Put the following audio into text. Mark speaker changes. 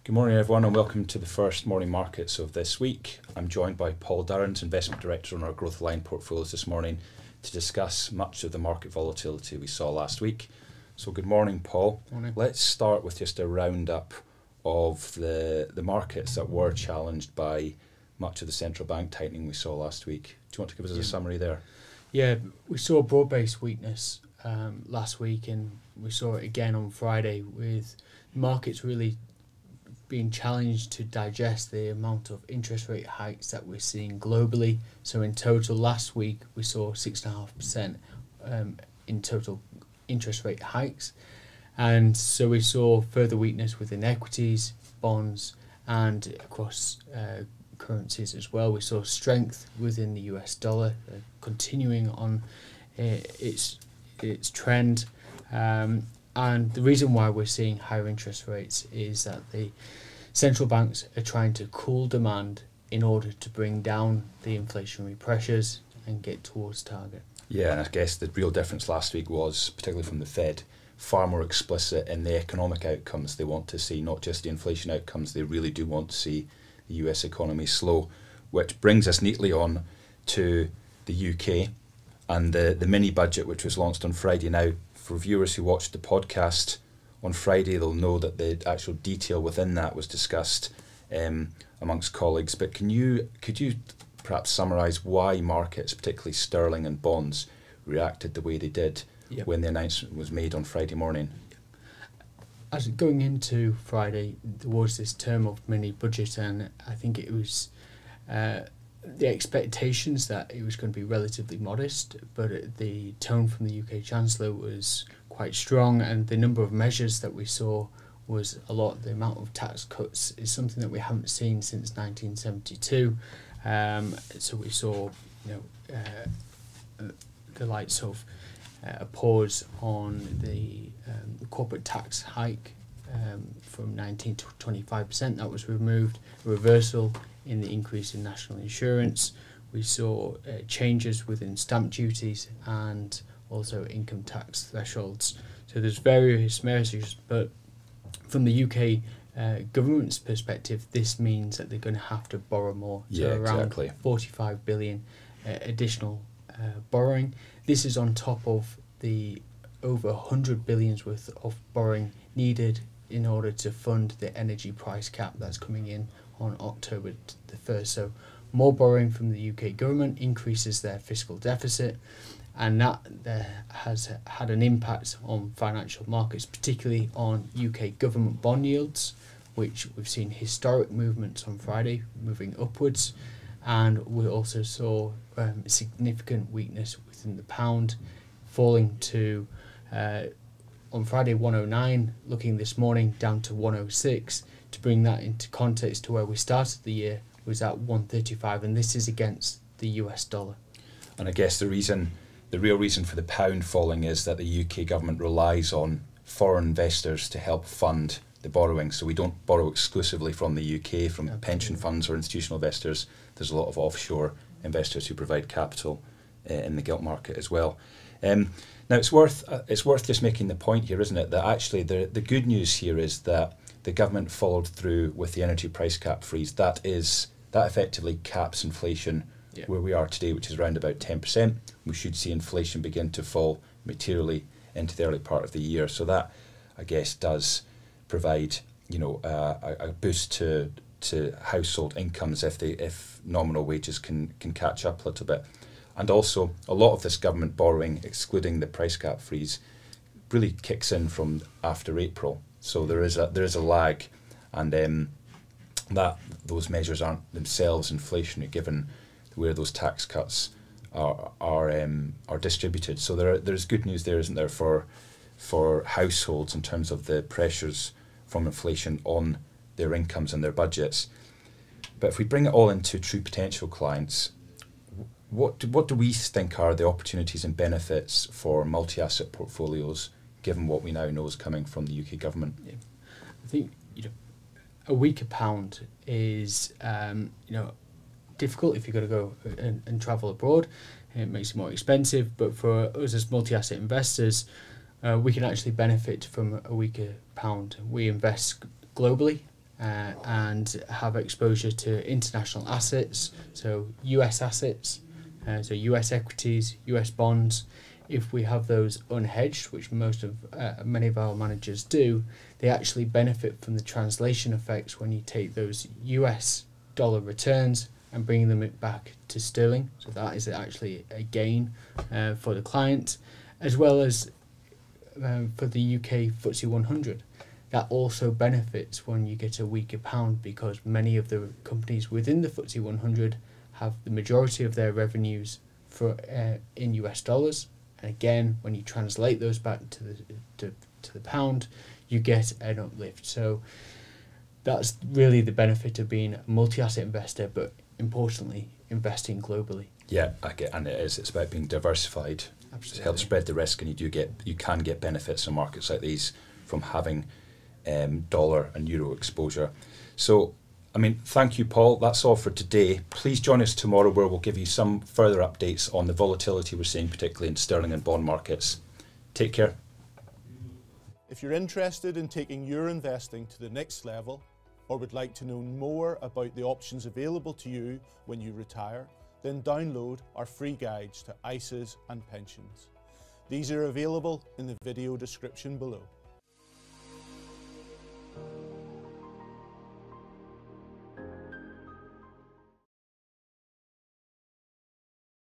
Speaker 1: Good morning everyone and welcome to the first morning markets of this week. I'm joined by Paul Durrant, Investment Director on our Growth Line portfolios this morning to discuss much of the market volatility we saw last week. So good morning Paul.
Speaker 2: Morning.
Speaker 1: Let's start with just a roundup of the markets that were challenged by much of the central bank tightening we saw last week. Do you want to give us a summary there?
Speaker 2: Yeah, we saw broad-based weakness last week, and we saw it again on Friday with markets really being challenged to digest the amount of interest rate hikes that we're seeing globally. So in total last week we saw 6.5% in total interest rate hikes, and so we saw further weakness within equities, bonds, and across currencies as well. We saw strength within the US dollar, continuing on its trend, and the reason why we're seeing higher interest rates is that the central banks are trying to cool demand in order to bring down the inflationary pressures and get towards target.
Speaker 1: Yeah, and I guess the real difference last week was, particularly from the Fed, far more explicit in the economic outcomes they want to see, not just the inflation outcomes. They really do want to see the US economy slow, which brings us neatly on to the UK and the mini budget which was launched on Friday. Now, for viewers who watched the podcast on Friday, they'll know that the actual detail within that was discussed amongst colleagues. But could you perhaps summarise why markets, particularly sterling and bonds, reacted the way they did when the announcement was made on Friday morning?
Speaker 2: As going into Friday, there was this term of mini budget, and I think it was the expectations that it was going to be relatively modest, but the tone from the UK Chancellor was quite strong, and the number of measures that we saw was a lot. The amount of tax cuts is something that we haven't seen since 1972. So we saw, the likes of a pause on the corporate tax hike from 19 to 25%. That was removed. A reversal in the increase in national insurance. We saw changes within stamp duties and also income tax thresholds. So there's various measures, but from the UK government's perspective, this means that they're going to have to borrow more. So around 45 billion additional borrowing. This is on top of the over 100 billions worth of borrowing needed in order to fund the energy price cap that's coming in on October the 1st. So more borrowing from the UK government increases their fiscal deficit, and that has had an impact on financial markets, particularly on UK government bond yields, which we've seen historic movements on Friday moving upwards, and we also saw significant weakness within the pound, falling to on Friday 109, looking this morning down to 106. To bring that into context to where we started the year was at 135, and this is against the US dollar.
Speaker 1: And I guess the real reason for the pound falling is that the UK government relies on foreign investors to help fund the borrowing. So we don't borrow exclusively from the UK, from pension funds or institutional investors. There's a lot of offshore investors who provide capital in the gilt market as well. Now it's worth just making the point here, isn't it, that actually the good news here is that the government followed through with the energy price cap freeze. That effectively caps inflation where we are today, which is around about 10%. We should see inflation begin to fall materially into the early part of the year. So that, I guess, does provide a boost to household incomes if nominal wages can catch up a little bit. And also, a lot of this government borrowing, excluding the price cap freeze, really kicks in from after April. So there is a lag, and that those measures aren't themselves inflationary, given where those tax cuts are distributed. So there's good news there, isn't there, for households in terms of the pressures from inflation on their incomes and their budgets. But if we bring it all into true potential clients, what do we think are the opportunities and benefits for multi-asset portfolios, given what we now know is coming from the UK government?
Speaker 2: Yeah. I think a weaker pound is difficult if you're going to go and travel abroad. It makes it more expensive, but for us as multi-asset investors, we can actually benefit from a weaker pound. We invest globally, and have exposure to international assets, so US assets, so US equities, US bonds. If we have those unhedged, which many of our managers do, they actually benefit from the translation effects when you take those US dollar returns and bring them back to sterling. So that is actually a gain for the client, as well as for the UK FTSE 100. That also benefits when you get a weaker pound, because many of the companies within the FTSE 100 have the majority of their revenues in US dollars. And again, when you translate those back to the pound, you get an uplift. So that's really the benefit of being a multi-asset investor, but importantly, investing globally.
Speaker 1: Yeah, I get, and it is. It's about being diversified.
Speaker 2: Absolutely.
Speaker 1: To help spread the risk, and you can get benefits in markets like these from having dollar and euro exposure. So, I mean, thank you, Paul. That's all for today. Please join us tomorrow, where we'll give you some further updates on the volatility we're seeing, particularly in sterling and bond markets. Take care.
Speaker 3: If you're interested in taking your investing to the next level, or would like to know more about the options available to you when you retire, then download our free guides to ISAs and pensions. These are available in the video description below.